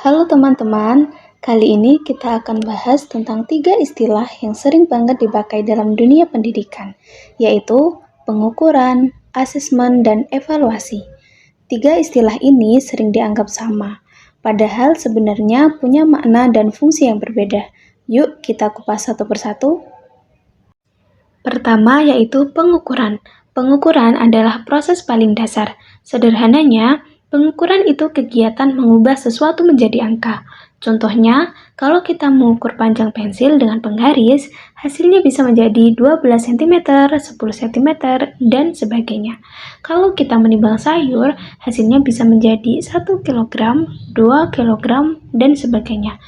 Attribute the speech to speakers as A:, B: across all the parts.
A: Halo teman-teman, kali ini kita akan bahas tentang 3 istilah yang sering banget dipakai dalam dunia pendidikan, yaitu pengukuran, asesmen, dan evaluasi. 3 istilah ini sering dianggap sama, padahal sebenarnya punya makna dan fungsi yang berbeda. Yuk kita kupas satu persatu. Pertama yaitu pengukuran. Pengukuran adalah proses paling dasar. Sederhananya, pengukuran itu kegiatan mengubah sesuatu menjadi angka. Contohnya, kalau kita mengukur panjang pensil dengan penggaris, hasilnya bisa menjadi 12 cm, 10 cm, dan sebagainya. Kalau kita menimbang sayur, hasilnya bisa menjadi 1 kg, 2 kg, dan sebagainya.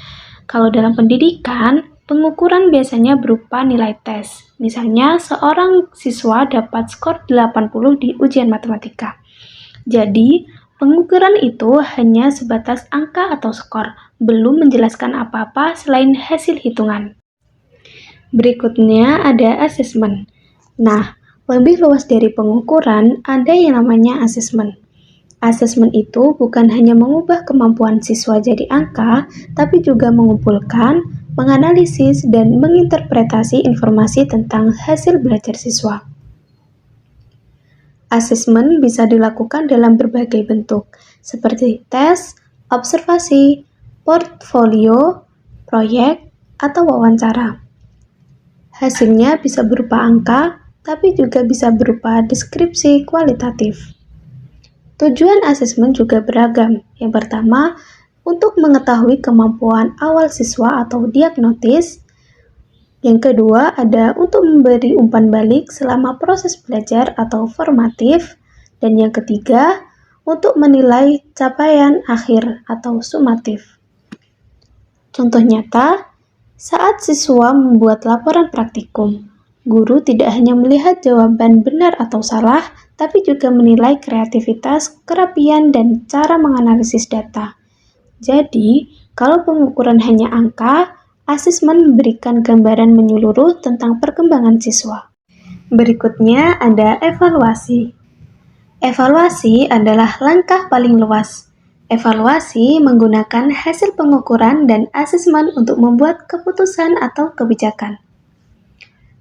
A: Kalau dalam pendidikan, pengukuran biasanya berupa nilai tes. Misalnya, seorang siswa dapat skor 80 di ujian matematika. Jadi, pengukuran itu hanya sebatas angka atau skor, belum menjelaskan apa-apa selain hasil hitungan. Berikutnya ada asesmen. Nah, lebih luas dari pengukuran, ada yang namanya asesmen. Asesmen itu bukan hanya mengubah kemampuan siswa jadi angka, tapi juga mengumpulkan, menganalisis, dan menginterpretasi informasi tentang hasil belajar siswa. Asesmen bisa dilakukan dalam berbagai bentuk, seperti tes, observasi, portfolio, proyek, atau wawancara. Hasilnya bisa berupa angka, tapi juga bisa berupa deskripsi kualitatif. Tujuan asesmen juga beragam. Yang pertama, untuk mengetahui kemampuan awal siswa atau diagnosis. Yang kedua, ada untuk memberi umpan balik selama proses belajar atau formatif. Dan yang ketiga, untuk menilai capaian akhir atau sumatif. Contoh nyata, saat siswa membuat laporan praktikum, guru tidak hanya melihat jawaban benar atau salah, tapi juga menilai kreativitas, kerapian, dan cara menganalisis data. Jadi, kalau pengukuran hanya angka, asesmen memberikan gambaran menyeluruh tentang perkembangan siswa. Berikutnya ada evaluasi. Evaluasi adalah langkah paling luas. Evaluasi menggunakan hasil pengukuran dan asesmen untuk membuat keputusan atau kebijakan.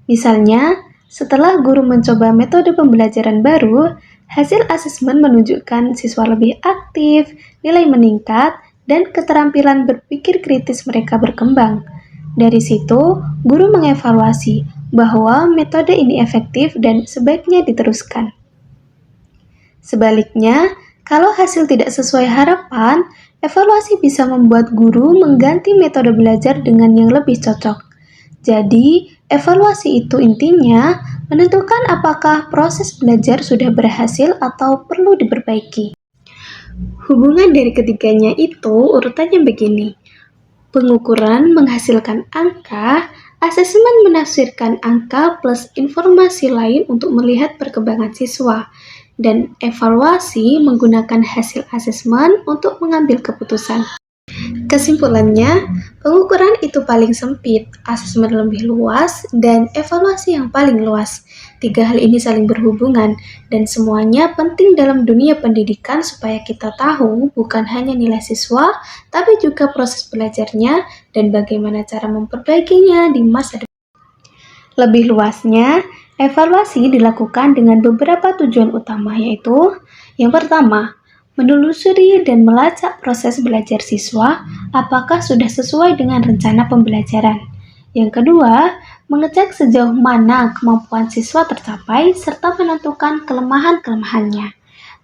A: Misalnya, setelah guru mencoba metode pembelajaran baru, hasil asesmen menunjukkan siswa lebih aktif, nilai meningkat, dan keterampilan berpikir kritis mereka berkembang. Dari situ, guru mengevaluasi bahwa metode ini efektif dan sebaiknya diteruskan. Sebaliknya, kalau hasil tidak sesuai harapan, evaluasi bisa membuat guru mengganti metode belajar dengan yang lebih cocok. Jadi, evaluasi itu intinya menentukan apakah proses belajar sudah berhasil atau perlu diperbaiki. Hubungan dari ketiganya itu urutannya begini. Pengukuran menghasilkan angka, asesmen menafsirkan angka plus informasi lain untuk melihat perkembangan siswa, dan evaluasi menggunakan hasil asesmen untuk mengambil keputusan. Kesimpulannya, pengukuran itu paling sempit, asesmen lebih luas, dan evaluasi yang paling luas. 3 hal ini saling berhubungan, dan semuanya penting dalam dunia pendidikan supaya kita tahu bukan hanya nilai siswa, tapi juga proses belajarnya dan bagaimana cara memperbaikinya di masa depan. Lebih luasnya, evaluasi dilakukan dengan beberapa tujuan utama, yaitu yang pertama, menelusuri dan melacak proses belajar siswa apakah sudah sesuai dengan rencana pembelajaran. Yang kedua, mengecek sejauh mana kemampuan siswa tercapai serta menentukan kelemahan-kelemahannya.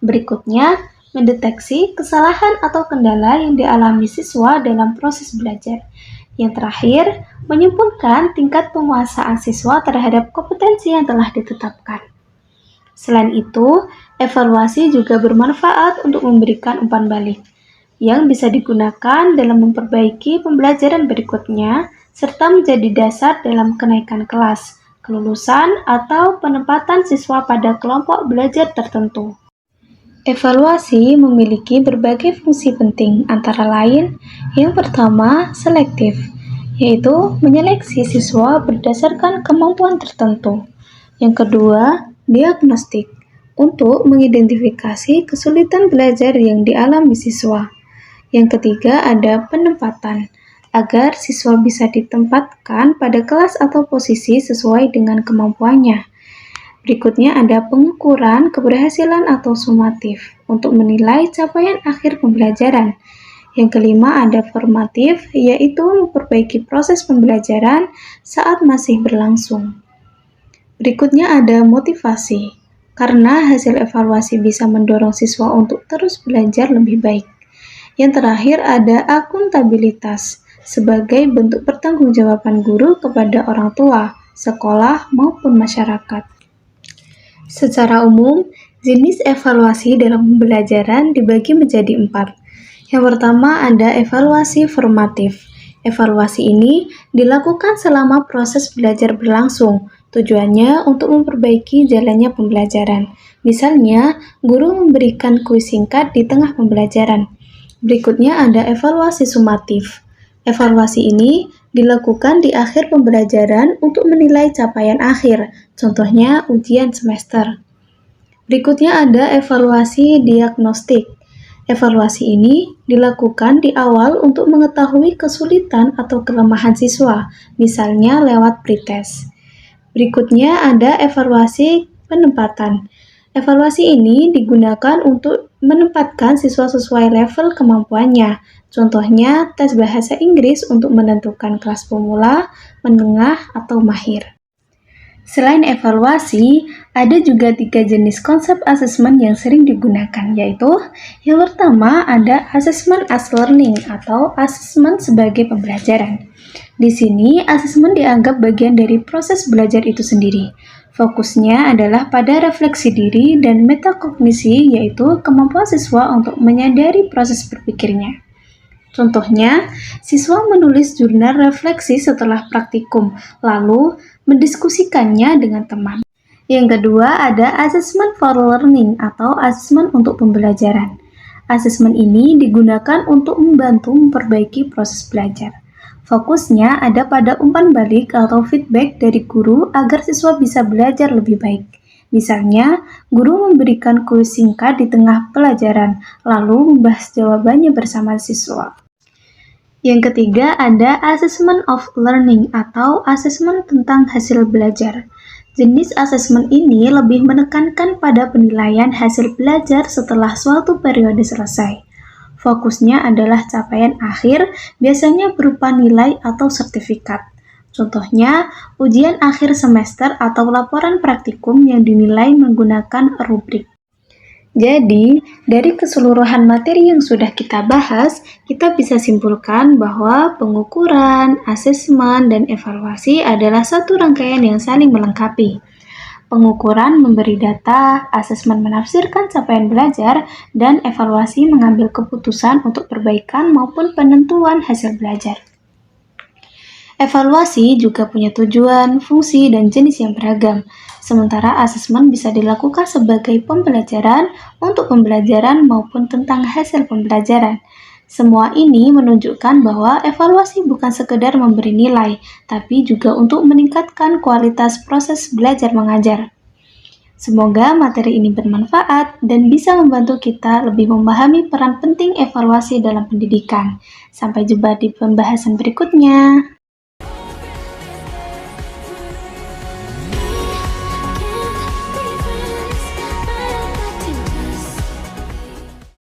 A: Berikutnya, mendeteksi kesalahan atau kendala yang dialami siswa dalam proses belajar. Yang terakhir, menyimpulkan tingkat penguasaan siswa terhadap kompetensi yang telah ditetapkan. Selain itu, evaluasi juga bermanfaat untuk memberikan umpan balik, yang bisa digunakan dalam memperbaiki pembelajaran berikutnya, serta menjadi dasar dalam kenaikan kelas, kelulusan, atau penempatan siswa pada kelompok belajar tertentu. Evaluasi memiliki berbagai fungsi penting, antara lain, yang pertama, selektif, yaitu menyeleksi siswa berdasarkan kemampuan tertentu. Yang kedua, diagnostik, untuk mengidentifikasi kesulitan belajar yang dialami siswa. Yang ketiga ada penempatan, agar siswa bisa ditempatkan pada kelas atau posisi sesuai dengan kemampuannya. Berikutnya ada pengukuran keberhasilan atau sumatif untuk menilai capaian akhir pembelajaran. Yang kelima ada formatif, yaitu memperbaiki proses pembelajaran saat masih berlangsung. Berikutnya ada motivasi, karena hasil evaluasi bisa mendorong siswa untuk terus belajar lebih baik. Yang terakhir ada akuntabilitas, sebagai bentuk pertanggungjawaban guru kepada orang tua, sekolah, maupun masyarakat. Secara umum, jenis evaluasi dalam pembelajaran dibagi menjadi 4. Yang pertama ada evaluasi formatif. Evaluasi ini dilakukan selama proses belajar berlangsung. Tujuannya untuk memperbaiki jalannya pembelajaran. Misalnya, guru memberikan kuis singkat di tengah pembelajaran. Berikutnya ada evaluasi sumatif. Evaluasi ini dilakukan di akhir pembelajaran untuk menilai capaian akhir, contohnya ujian semester. Berikutnya ada evaluasi diagnostik. Evaluasi ini dilakukan di awal untuk mengetahui kesulitan atau kelemahan siswa, misalnya lewat pretest. Berikutnya ada evaluasi penempatan. Evaluasi ini digunakan untuk menempatkan siswa sesuai level kemampuannya. Contohnya, tes bahasa Inggris untuk menentukan kelas pemula, menengah, atau mahir. Selain evaluasi, ada juga 3 jenis konsep asesmen yang sering digunakan, yaitu yang pertama ada asesmen as learning atau asesmen sebagai pembelajaran. Di sini, asesmen dianggap bagian dari proses belajar itu sendiri. Fokusnya adalah pada refleksi diri dan metakognisi, yaitu kemampuan siswa untuk menyadari proses berpikirnya. Contohnya, siswa menulis jurnal refleksi setelah praktikum, lalu mendiskusikannya dengan teman. Yang kedua ada assessment for learning atau asesmen untuk pembelajaran. Asesmen ini digunakan untuk membantu memperbaiki proses belajar. Fokusnya ada pada umpan balik atau feedback dari guru agar siswa bisa belajar lebih baik. Misalnya, guru memberikan kuis singkat di tengah pelajaran, lalu membahas jawabannya bersama siswa. Yang ketiga ada assessment of learning atau asesmen tentang hasil belajar. Jenis asesmen ini lebih menekankan pada penilaian hasil belajar setelah suatu periode selesai. Fokusnya adalah capaian akhir, biasanya berupa nilai atau sertifikat. Contohnya, ujian akhir semester atau laporan praktikum yang dinilai menggunakan rubrik. Jadi, dari keseluruhan materi yang sudah kita bahas, kita bisa simpulkan bahwa pengukuran, asesmen, dan evaluasi adalah satu rangkaian yang saling melengkapi. Pengukuran memberi data, asesmen menafsirkan capaian belajar, dan evaluasi mengambil keputusan untuk perbaikan maupun penentuan hasil belajar. Evaluasi juga punya tujuan, fungsi, dan jenis yang beragam. Sementara asesmen bisa dilakukan sebagai pembelajaran untuk pembelajaran maupun tentang hasil pembelajaran. Semua ini menunjukkan bahwa evaluasi bukan sekedar memberi nilai, tapi juga untuk meningkatkan kualitas proses belajar mengajar. Semoga materi ini bermanfaat dan bisa membantu kita lebih memahami peran penting evaluasi dalam pendidikan. Sampai jumpa di pembahasan berikutnya.